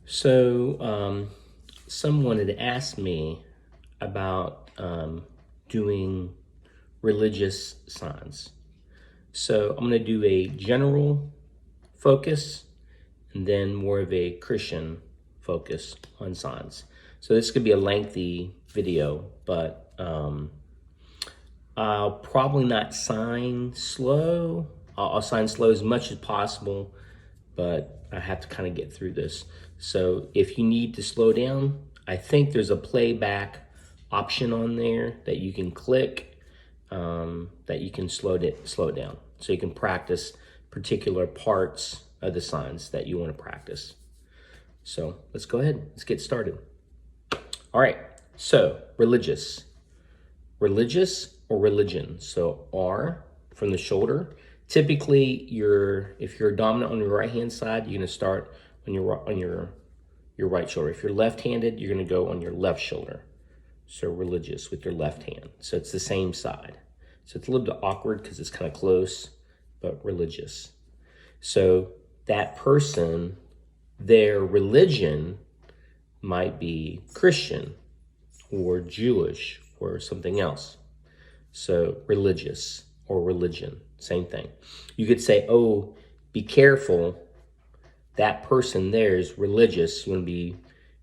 Someone had asked me about doing religious signs. So I'm going to do a general focus and then more of a Christian focus on signs. So this could be a lengthy video, but I'll probably not sign slow. I'll sign slow as much as possible, but I have to kind of get through this. So if you need to slow down, I think there's a playback option on there that you can click that you can slow down. So you can practice particular parts of the signs that you want to practice. So let's go ahead, let's get started. All right, so religious or religion. So R from the shoulder. Typically, if you're dominant on your right hand side, you're going to start on your right shoulder. If you're left-handed, you're going to go on your left shoulder. So religious with your left hand. So it's the same side. So it's a little bit awkward because it's kind of close, but religious. So that person, their religion might be Christian or Jewish or something else. So religious or religion, same thing. You could say, oh, be careful. That person there is religious. You want to be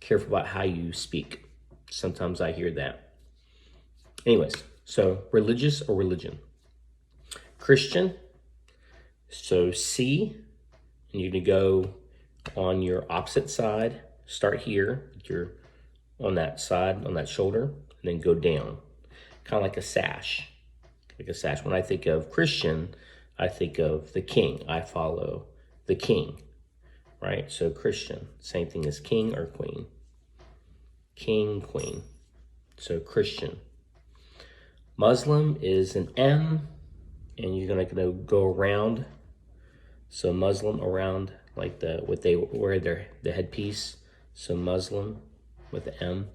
careful about how you speak. Sometimes I hear that. Anyways, so religious or religion. Christian, so C, and you're going to go on your opposite side. Start here, you're on that side, on that shoulder, and then go down. Kind of like a sash. Like a sash. When I think of Christian, I think of the king. I follow the king, right? So Christian, same thing as king or queen. King, queen. So Christian. Muslim is an M, and you're gonna go around. So Muslim around, like what they wear the headpiece. So Muslim with the M.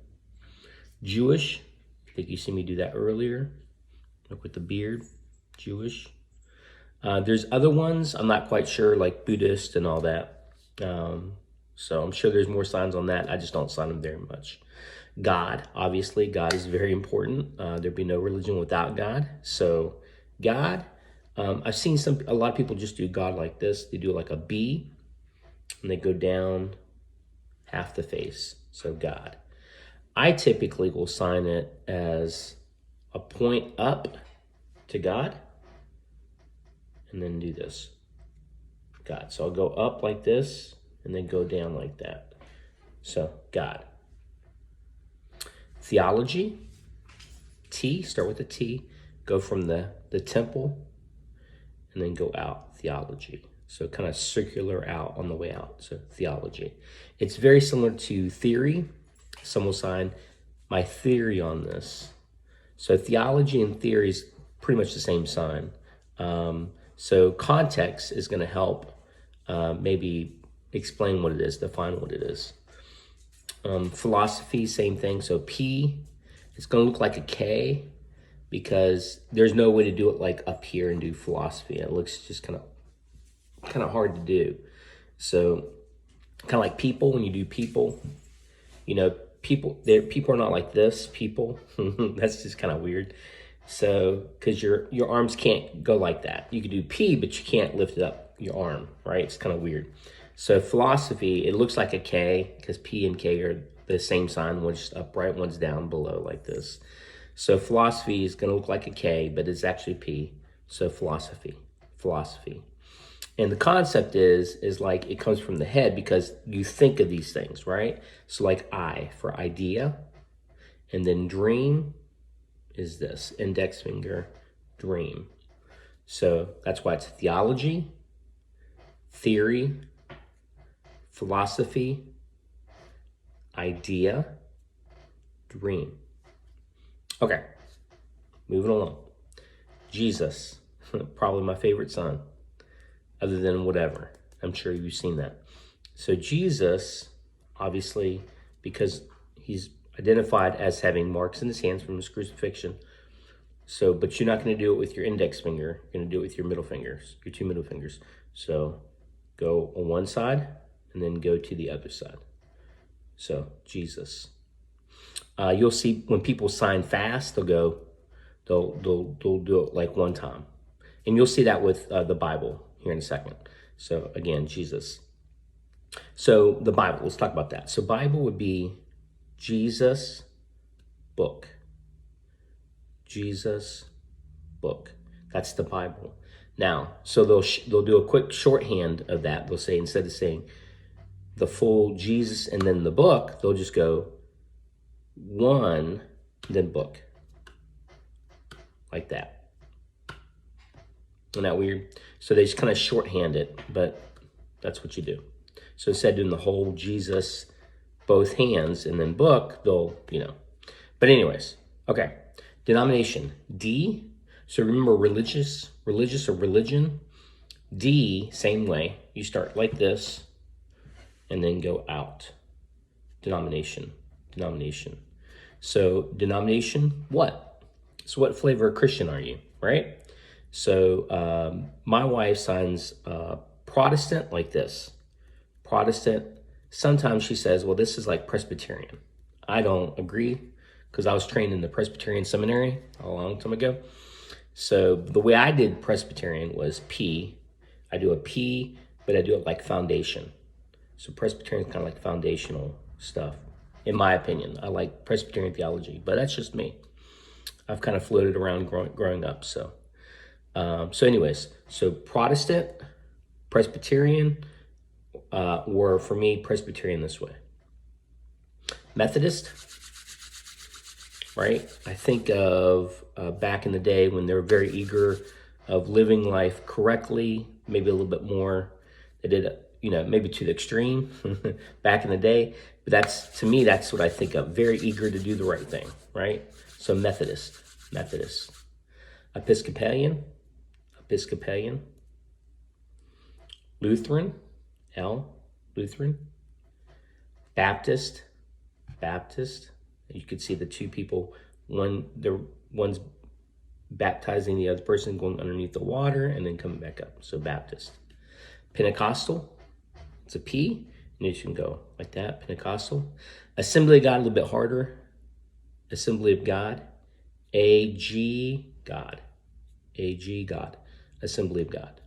Jewish, I think you see me do that earlier. Look with the beard, Jewish. There's other ones, I'm not quite sure, like Buddhist and all that. So I'm sure there's more signs on that. I just don't sign them very much. God, obviously, God is very important. There'd be no religion without God. So God, I've seen a lot of people just do God like this. They do like a B, and they go down half the face. So God. I typically will sign it as a point up to God, and then do this, God. So I'll go up like this, and then go down like that. So God. Theology, T, start with the T, go from the temple, and then go out, theology. So kind of circular out on the way out, so theology. It's very similar to theory. Some will sign my theory on this. So theology and theory is pretty much the same sign. So context is going to help maybe explain what it is, define what it is. Philosophy, same thing. So P, it's going to look like a K because there's no way to do it like up here and do philosophy. It looks just kind of hard to do. So kind of like people, when you do people, you know, people are not like this, people. That's just kind of weird. So, because your arms can't go like that. You can do P, but you can't lift it up your arm, right? It's kind of weird. So philosophy, it looks like a K because P and K are the same sign. One's upright, one's down below like this. So philosophy is going to look like a K, but it's actually P. So philosophy. And the concept is like it comes from the head because you think of these things, right? So like I for idea, and then dream is this, index finger, dream. So that's why it's theology, theory, philosophy, idea, dream. Okay, moving along. Jesus, probably my favorite son, other than whatever. I'm sure you've seen that. So Jesus, obviously, because he's identified as having marks in his hands from his crucifixion. So, but you're not going to do it with your index finger. You're going to do it with your middle fingers, your two middle fingers. So go on one side and then go to the other side. So Jesus. You'll see when people sign fast, they'll do it like one time. And you'll see that with the Bible here in a second. So again, Jesus. So the Bible, let's talk about that. So Bible would be Jesus book. Jesus book. That's the Bible. Now, so they'll do a quick shorthand of that. They'll say, instead of saying the full Jesus and then the book, they'll just go one, then book. Like that. Isn't that weird? So they just kind of shorthand it, but that's what you do. So instead of doing the whole Jesus, both hands, and then book, they'll, But anyways, okay. Denomination, D. So remember religious or religion. D, same way. You start like this, and then go out. Denomination. So denomination, what? So what flavor of Christian are you, right? So my wife signs Protestant like this. Protestant. Sometimes she says, well, this is like Presbyterian. I don't agree because I was trained in the Presbyterian seminary a long time ago. So the way I did Presbyterian was P. I do a P, but I do it like foundation. So Presbyterian is kind of like foundational stuff, in my opinion. I like Presbyterian theology, but that's just me. I've kind of floated around growing up. So anyways, so Protestant, Presbyterian, or for me, Presbyterian this way. Methodist, right? I think of back in the day when they were very eager of living life correctly, maybe a little bit more. They did, maybe to the extreme back in the day. But to me, that's what I think of. Very eager to do the right thing, right? So Methodist. Episcopalian. Lutheran. Lutheran. Baptist. You could see the two people, one's baptizing the other person, going underneath the water and then coming back up. So Baptist. Pentecostal, it's a P, and you can go like that, Pentecostal. Assembly of God, a little bit harder. Assembly of God. A-G, God. Assembly of God.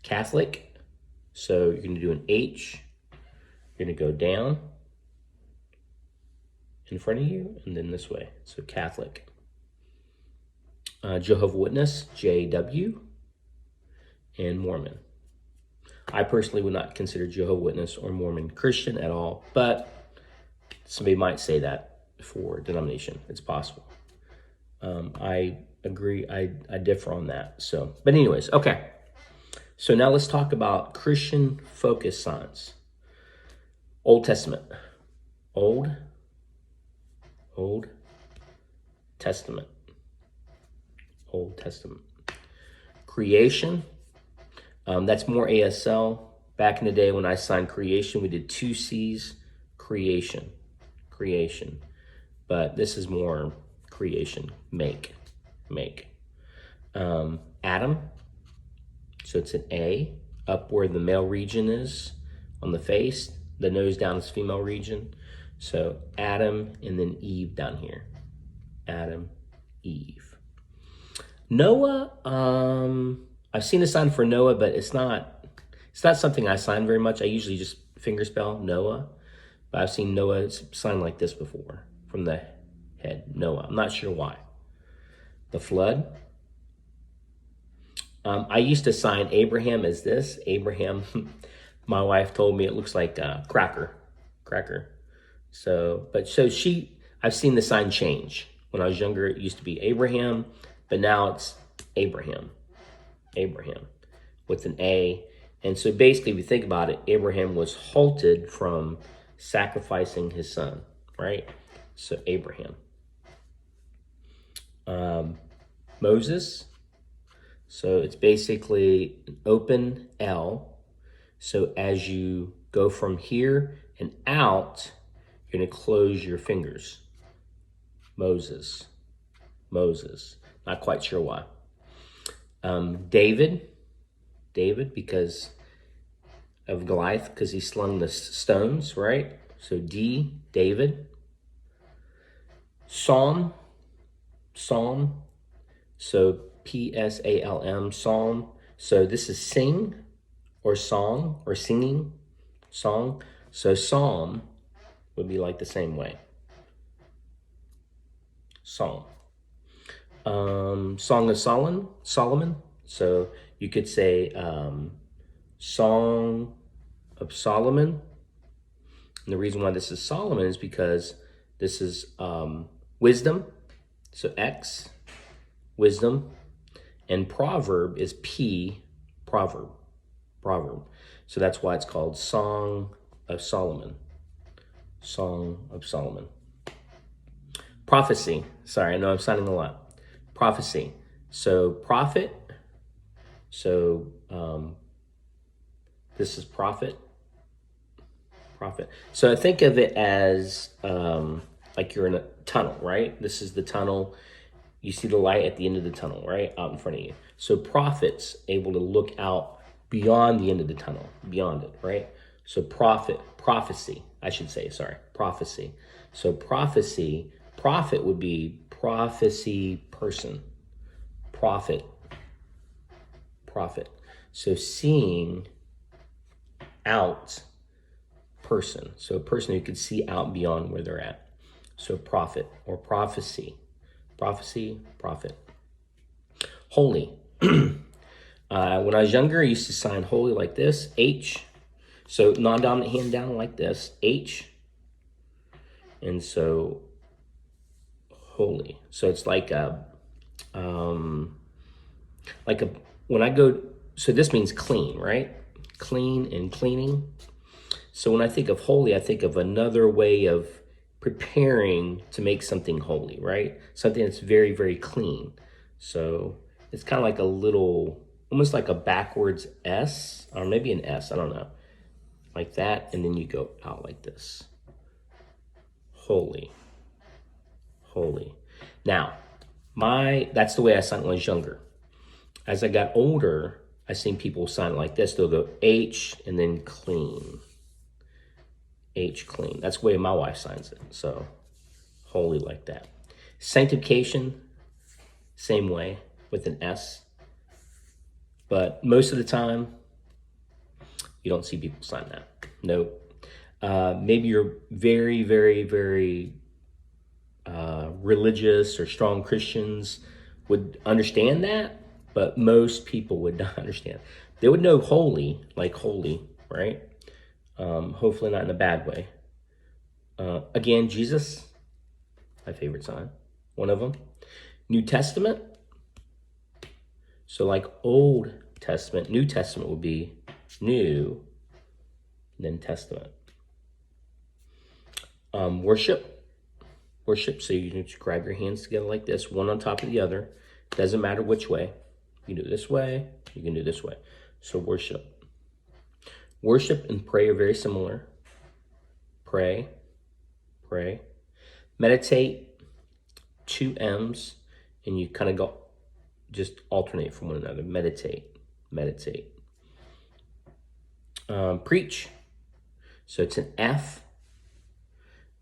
Catholic, so you're going to do an H. You're going to go down in front of you and then this way. So Catholic. Jehovah's Witness, J-W. And Mormon. I personally would not consider Jehovah's Witness or Mormon Christian at all, but somebody might say that for denomination. It's possible. I agree. I differ on that. So, but anyways, okay. So now let's talk about Christian focus signs. Old Testament. Old Testament. Old Testament. Creation. That's more ASL. Back in the day when I signed creation, we did 2 C's, creation. But this is more creation, make. Adam, so it's an A, up where the male region is on the face, the nose down is female region. So Adam and then Eve down here. Adam, Eve. Noah, I've seen a sign for Noah, but it's not something I sign very much. I usually just fingerspell Noah, but I've seen Noah sign like this before from the head, Noah. I'm not sure why. The flood. I used to sign Abraham as this. Abraham, my wife told me it looks like cracker. So I've seen the sign change. When I was younger, it used to be Abraham, but now it's Abraham with an A. And so basically, if you think about it, Abraham was halted from sacrificing his son, right? So Abraham. Moses. So it's basically an open L. So as you go from here and out, you're going to close your fingers. Moses. Not quite sure why. David, because of Goliath because he slung the stones, right? So D, David. Psalm, Psalm. So Psalm, Psalm. So this is sing or song or singing, song. So Psalm would be like the same way. Psalm. Song of Solomon. So you could say Song of Solomon. And the reason why this is Solomon is because this is wisdom. So X, wisdom. And proverb is P, proverb. So that's why it's called Song of Solomon. Song of Solomon. Prophecy. Sorry, I know I'm sounding a lot. Prophecy. So prophet. So this is prophet. So I think of it as like you're in a tunnel, right? This is the tunnel. You see the light at the end of the tunnel, right? Out in front of you. So prophets able to look out beyond the end of the tunnel, beyond it, right? So prophecy, I should say, sorry, prophecy. So prophecy, prophet would be prophecy person, prophet. So seeing out person. So a person who could see out beyond where they're at. So prophet or prophecy, prophet. Holy. When I was younger, I used to sign holy like this, H. So non-dominant hand down like this, H. And so holy. So it's like when I go, so this means clean, right? Clean and cleaning. So when I think of holy, I think of another way of preparing to make something holy, right? Something that's very, very clean. So it's kind of like a little, almost like a backwards S, or maybe an S, I don't know. Like that, and then you go out like this. Holy. Now, that's the way I signed when I was younger. As I got older, I seen people sign like this. They'll go H and then clean. H, clean. That's the way my wife signs it. So holy like that. Sanctification, same way with an S. But most of the time, you don't see people sign that. Nope. Maybe you're very, very, very religious or strong Christians would understand that, but most people would not understand. They would know holy, like holy, right? Hopefully not in a bad way. Again, Jesus, my favorite sign, one of them. New Testament. So like Old Testament, New Testament would be new, then Testament. Worship, so you just grab your hands together like this, one on top of the other. Doesn't matter which way. You can do it this way, you can do it this way. So worship. Worship and pray are very similar. Pray. Meditate, 2 M's, and you kind of go, just alternate from one another. Meditate. Preach. So it's an F,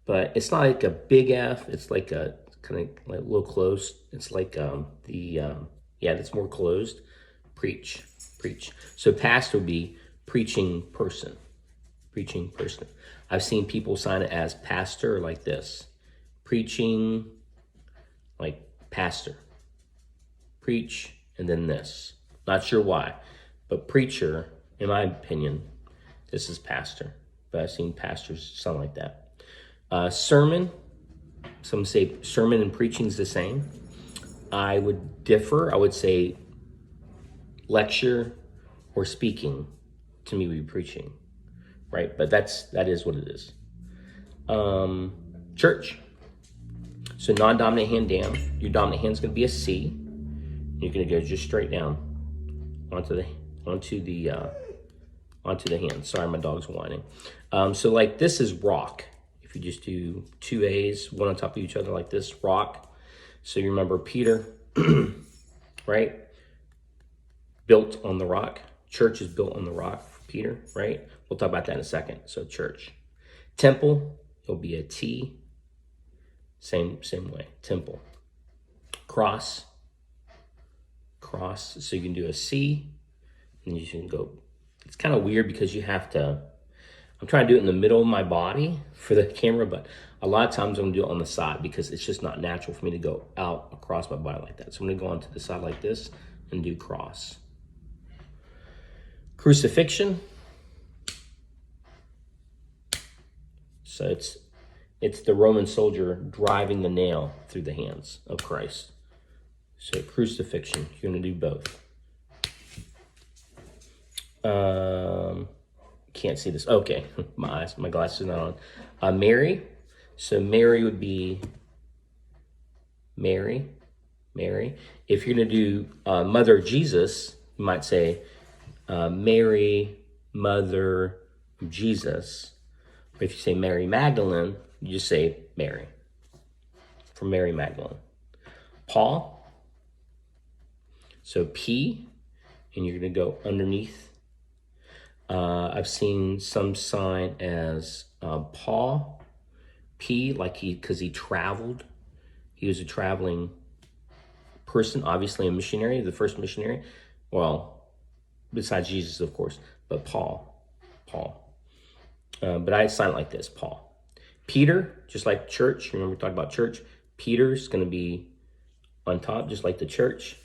but it's not like a big F. It's like a kind of like a little close. It's like that's more closed. Preach. So pastor would be preaching person. I've seen people sign it as pastor like this. Preaching, like pastor. Preach, and then this. Not sure why, but preacher, in my opinion, this is pastor. But I've seen pastors sound like that. Sermon, some say sermon and preaching is the same. I would differ. I would say lecture or speaking to me would be preaching, right? But that is what it is. Church. So non-dominant hand down. Your dominant hand's going to be a C. You're going to go just straight down onto the hand. Sorry, my dog's whining. So like this is rock. If you just do 2 A's, one on top of each other like this, rock. So you remember Peter, right? Built on the rock. Church is built on the rock. Peter, right? We'll talk about that in a second. So church. Temple, it'll be a T. Same way, temple. Cross. So you can do a C, and you can go. It's kind of weird because you have to, I'm trying to do it in the middle of my body for the camera, but a lot of times I'm gonna do it on the side because it's just not natural for me to go out across my body like that. So I'm gonna go onto the side like this and do cross. Crucifixion. So it's the Roman soldier driving the nail through the hands of Christ. So crucifixion, you're gonna do both. Can't see this. Okay, my glasses are not on. Mary. So Mary would be Mary. If you're gonna do Mother of Jesus, you might say Mary, Mother of Jesus. Or if you say Mary Magdalene, you just say Mary. For Mary Magdalene. Paul. So P, and you're gonna go underneath. I've seen some sign as Paul, P, like because he traveled. He was a traveling person, obviously a missionary, the first missionary. Well, besides Jesus, of course, but Paul. But I sign it like this, Paul. Peter, just like church. Remember we talked about church. Peter's going to be on top, just like the church,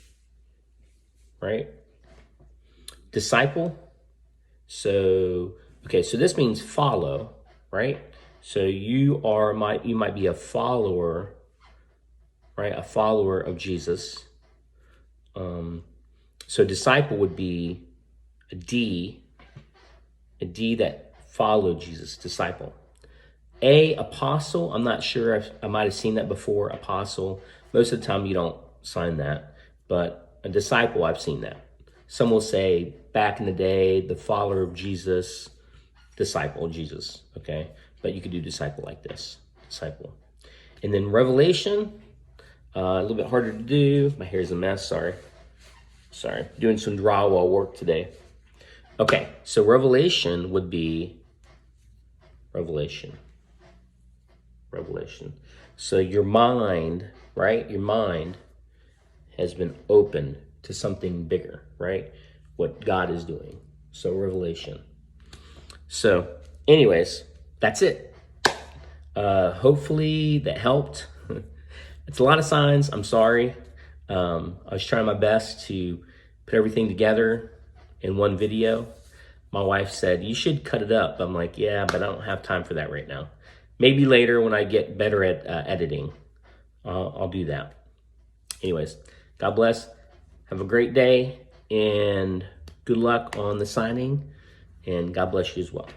right? Disciple. So, okay, so this means follow, right? So you might be a follower, right? A follower of Jesus. So disciple would be a D that followed Jesus, disciple. Apostle, I'm not sure, I might have seen that before, apostle. Most of the time you don't sign that, but a disciple, I've seen that. Some will say back in the day, the follower of Jesus, disciple, Jesus, okay? But you could do disciple like this, disciple. And then Revelation, a little bit harder to do. My hair's a mess, sorry. Doing some drywall work today. Okay, so Revelation would be Revelation. So your mind, right? Your mind has been opened to something bigger, right? What God is doing. So Revelation. So anyways, that's it. Hopefully that helped. It's a lot of signs. I'm sorry. I was trying my best to put everything together in one video. My wife said, you should cut it up. I'm like, yeah, but I don't have time for that right now. Maybe later when I get better at editing, I'll do that. Anyways, God bless. Have a great day and good luck on the signing, and God bless you as well.